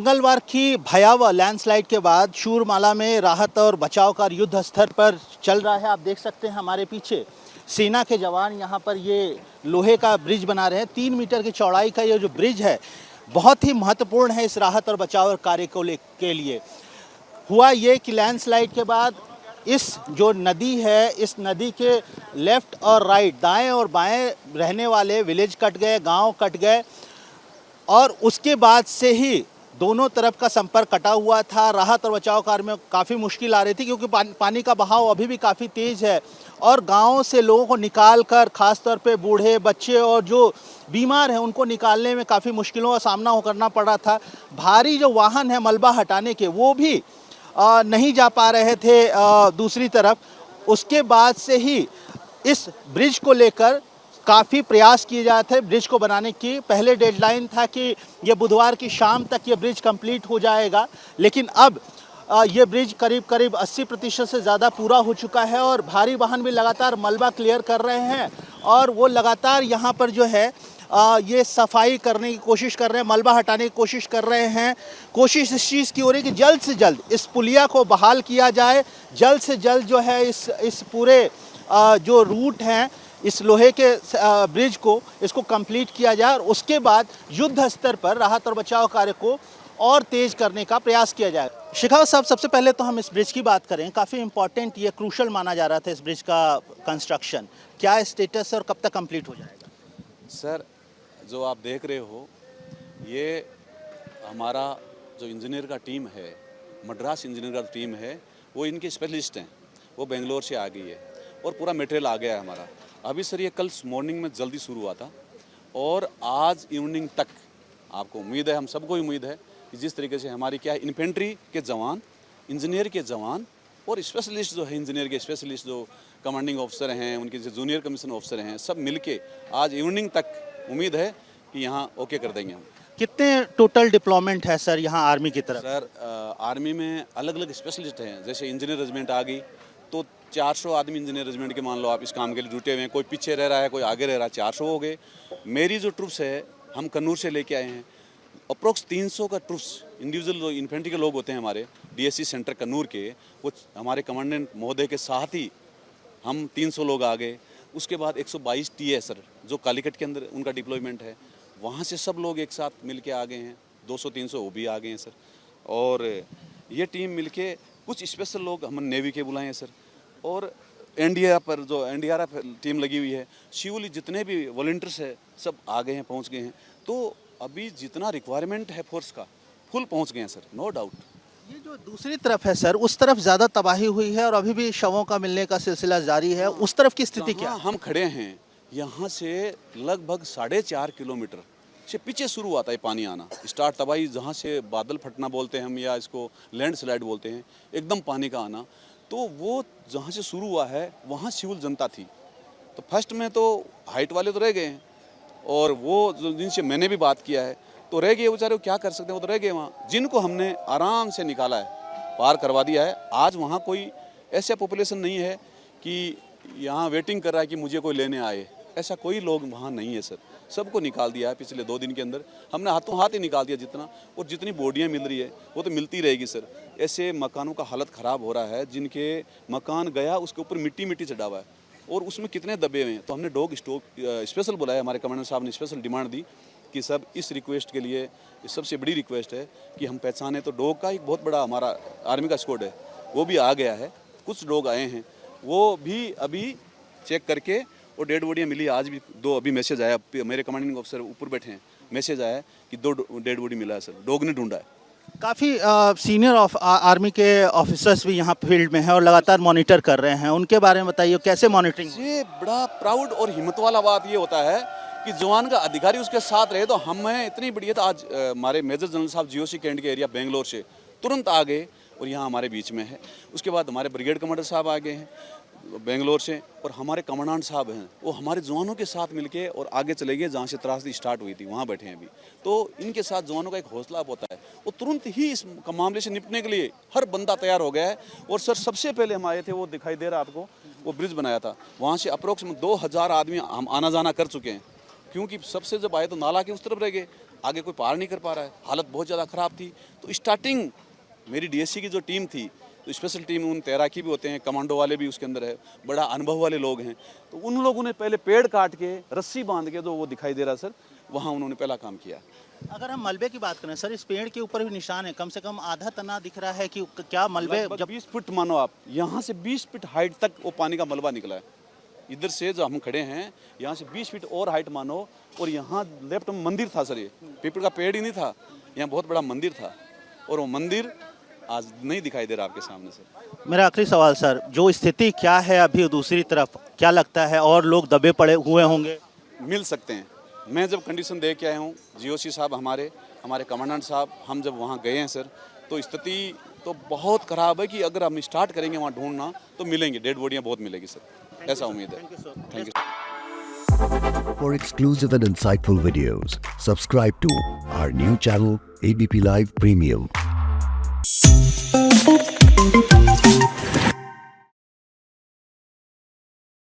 मंगलवार की भयावह लैंडस्लाइड के बाद शूरमाला में राहत और बचाव कार्य युद्ध स्तर पर चल रहा है। आप देख सकते हैं हमारे पीछे सेना के जवान यहाँ पर ये लोहे का ब्रिज बना रहे हैं। 3 मीटर की चौड़ाई का ये जो ब्रिज है बहुत ही महत्वपूर्ण है इस राहत और बचाव कार्य को के लिए। हुआ ये कि लैंडस्लाइड के बाद इस जो नदी है, इस नदी के लेफ्ट और राइट, दाएं और बाएं रहने वाले विलेज कट गए, गांव कट गए और उसके बाद से ही दोनों तरफ का संपर्क कटा हुआ था। राहत और बचाव कार्य में काफ़ी मुश्किल आ रही थी क्योंकि पानी का बहाव अभी भी काफ़ी तेज़ है और गाँव से लोगों को निकाल कर, ख़ासतौर पे बूढ़े, बच्चे और जो बीमार हैं उनको निकालने में काफ़ी मुश्किलों का सामना करना पड़ रहा था। भारी जो वाहन है मलबा हटाने के, वो भी नहीं जा पा रहे थे दूसरी तरफ। उसके बाद से ही इस ब्रिज को लेकर काफ़ी प्रयास किए जाते थे ब्रिज को बनाने की। पहले डेडलाइन था कि ये बुधवार की शाम तक ये ब्रिज कंप्लीट हो जाएगा, लेकिन अब ये ब्रिज करीब 80% से ज़्यादा पूरा हो चुका है और भारी वाहन भी लगातार मलबा क्लियर कर रहे हैं और वो लगातार यहाँ पर जो है ये सफाई करने की कोशिश कर रहे हैं, मलबा हटाने की कोशिश कर रहे हैं। कोशिश इस चीज़ की हो रही है कि जल्द से जल्द इस पुलिया को बहाल किया जाए, जल्द से जल्द जो है इस पूरे जो रूट हैं इस लोहे के ब्रिज को, इसको कंप्लीट किया जाए और उसके बाद युद्ध स्तर पर राहत और बचाव कार्य को और तेज़ करने का प्रयास किया जाए। शेखावत साहब, सबसे पहले तो हम इस ब्रिज की बात करें। काफ़ी इम्पोर्टेंट, ये क्रूशल माना जा रहा था इस ब्रिज का कंस्ट्रक्शन। क्या स्टेटस है और कब तक कंप्लीट हो जाएगा? सर, जो आप देख रहे हो ये हमारा जो इंजीनियर का टीम है, मद्रास इंजीनियर का टीम है, वो इनके स्पेशलिस्ट हैं। वो बेंगलोर से आ गई है और पूरा मटेरियल आ गया है हमारा। अभी सर ये कल मॉर्निंग में जल्दी शुरू हुआ था और आज इवनिंग तक आपको उम्मीद है, हम सबको उम्मीद है कि जिस तरीके से हमारी क्या है, इन्फेंट्री के जवान, इंजीनियर के जवान और स्पेशलिस्ट जो है, इंजीनियर के स्पेशलिस्ट जो कमांडिंग ऑफिसर हैं, उनके जो जूनियर कमीशन ऑफिसर हैं, सब मिलके आज इवनिंग तक उम्मीद है कि यहाँ ओके कर देंगे हम। कितने टोटल डिप्लॉयमेंट है सर यहाँ आर्मी की तरफ? सर आर्मी में अलग अलग स्पेशलिस्ट हैं। जैसे इंजीनियर रेजिमेंट आ गई तो 400 आदमी इंजीनियर रेजिमेंट के मान लो आप इस काम के लिए जुटे हुए हैं। कोई पीछे रह रहा है, कोई आगे रह रहा है, 400 हो गए। मेरी जो ट्रूप्स है हम कन्नूर से लेके आए हैं, अप्रोक्स 300 का ट्रूप्स इंडिविजुअल जो इन्फेंट्री के लोग होते हैं हमारे डीएससी सेंटर कन्नूर के, वो हमारे कमांडेंट महोदय के साथ ही हम 300 लोग आ गए। उसके बाद 122 टीए सर जो कालीकट के अंदर उनका डिप्लॉयमेंट है, वहाँ से सब लोग एक साथ मिल के आ गए हैं। 200-300 वो भी आ गए हैं सर। और ये टीम मिल के कुछ स्पेशल लोग हम नेवी के बुलाए हैं सर। और एनडीआरएफ टीम लगी हुई है, शिवली जितने भी वॉलंटियर्स है सब आ गए हैं, पहुंच गए हैं। तो अभी जितना रिक्वायरमेंट है फोर्स का फुल पहुंच गए हैं सर, नो डाउट। ये जो दूसरी तरफ है सर, उस तरफ ज़्यादा तबाही हुई है और अभी भी शवों का मिलने का सिलसिला जारी है। उस तरफ की स्थिति क्या है? हम खड़े हैं यहाँ से लगभग 4.5 किलोमीटर से पीछे शुरू हुआ था ये पानी आना स्टार्ट। तबाही जहाँ से बादल फटना बोलते हैं हम, या इसको लैंडस्लाइड बोलते हैं, एकदम पानी का आना। तो वो जहाँ से शुरू हुआ है वहाँ सिविल जनता थी। तो फर्स्ट में तो हाइट वाले तो रह गए हैं और वो जिनसे मैंने भी बात किया है तो रह गए बेचारे, वो क्या कर सकते हैं, वो तो रह गए वहाँ। जिनको हमने आराम से निकाला है, पार करवा दिया है। आज वहाँ कोई ऐसा पॉपुलेशन नहीं है कि यहाँ वेटिंग कर रहा है कि मुझे कोई लेने आए, ऐसा कोई लोग वहाँ नहीं है सर। सबको निकाल दिया है पिछले 2 दिन के अंदर, हमने हाथों हाथ ही निकाल दिया जितना। और जितनी बॉडियाँ मिल रही है वो तो मिलती रहेगी सर। ऐसे मकानों का हालत ख़राब हो रहा है, जिनके मकान गया उसके ऊपर मिट्टी चढ़ा हुआ है और उसमें कितने दबे हुए हैं। तो हमने डॉग स्टॉक स्पेशल बुलाया, हमारे कमांडर साहब ने स्पेशल डिमांड दी कि सब इस रिक्वेस्ट के लिए, सबसे बड़ी रिक्वेस्ट है कि हम पहचाने। तो डॉग का एक बहुत बड़ा हमारा आर्मी का स्क्वाड है, वो भी आ गया है। कुछ डॉग आए हैं, वो भी अभी चेक करके और डेड बॉडियाँ मिली। आज भी 2 अभी मैसेज आया, मेरे कमांडिंग ऑफिसर ऊपर बैठे हैं, मैसेज आया कि 2 डेड बॉडी मिला है सर, डॉग ने ढूंढा है। काफ़ी सीनियर आर्मी के ऑफिसर्स भी यहाँ फील्ड में हैं और लगातार मॉनिटर कर रहे हैं। उनके बारे में बताइए, कैसे मॉनिटरिंग? ये बड़ा प्राउड और हिम्मत वाला बात ये होता है कि जवान का अधिकारी उसके साथ रहे। तो हमें इतनी बढ़िया, तो आज हमारे मेजर जनरल साहब जीओसी कैंट के एरिया बेंगलोर से तुरंत आ गए और यहाँ हमारे बीच में है। उसके बाद हमारे ब्रिगेड कमांडर साहब आ गए हैं बेंगलोर से, और हमारे कमांडेंट साहब हैं, वो हमारे जवानों के साथ मिलके और आगे चले गए जहाँ से त्रासदी स्टार्ट हुई थी, वहाँ बैठे हैं अभी। तो इनके साथ जवानों का एक हौसला होता है, वो तुरंत ही इस मामले से निपटने के लिए हर बंदा तैयार हो गया है। और सर सबसे पहले हम आए थे, वो दिखाई दे रहा है आपको, वो ब्रिज बनाया था, वहाँ से अप्रोक्सीमेट 2000 आदमी हम आना जाना कर चुके हैं। क्योंकि सबसे जब आए तो नाला के उस तरफ रह गए, आगे कोई पार नहीं कर पा रहा है, हालत बहुत ज़्यादा ख़राब थी। तो स्टार्टिंग मेरी डीएससी की जो टीम थी, तो स्पेशल टीम, उन तैराकी भी होते हैं, कमांडो वाले भी उसके अंदर है, बड़ा अनुभव वाले लोग हैं, तो उन लोगों ने पहले पेड़ काट के रस्सी बांध के, जो वो दिखाई दे रहा सर, वहाँ उन्होंने पहला काम किया। अगर हम मलबे की बात करें सर, इस पेड़ के ऊपर भी निशान है, कम से कम आधा तना दिख रहा है कि क्या मलबे लगभग जब 20 फीट मानो आप, यहाँ से 20 फीट हाइट तक वो पानी का मलबा निकला है। इधर से जो हम खड़े हैं, यहाँ से 20 फीट और हाइट मानो, और यहाँ लेफ्ट में मंदिर था सर, ये पीपल का पेड़ ही नहीं था, यहाँ बहुत बड़ा मंदिर था, और वो मंदिर आज नहीं दिखाई दे रहा आपके सामने सर। मेरा आखिरी सवाल सर, जो स्थिति क्या है अभी दूसरी तरफ, क्या लगता है और लोग दबे पड़े हुए होंगे? मिल सकते हैं। मैं जब कंडीशन देख के आया हूँ, जीओसी साहब हमारे कमांडेंट साहब, हम जब वहाँ गए हैं सर, तो स्थिति तो बहुत ख़राब है कि अगर हम स्टार्ट करेंगे वहाँ ढूंढना तो मिलेंगे, डेड बॉडियाँ बहुत मिलेगी सर, ऐसा उम्मीद है। Thank you. For exclusive and insightful videos, subscribe to our new channel ABP Live Premium.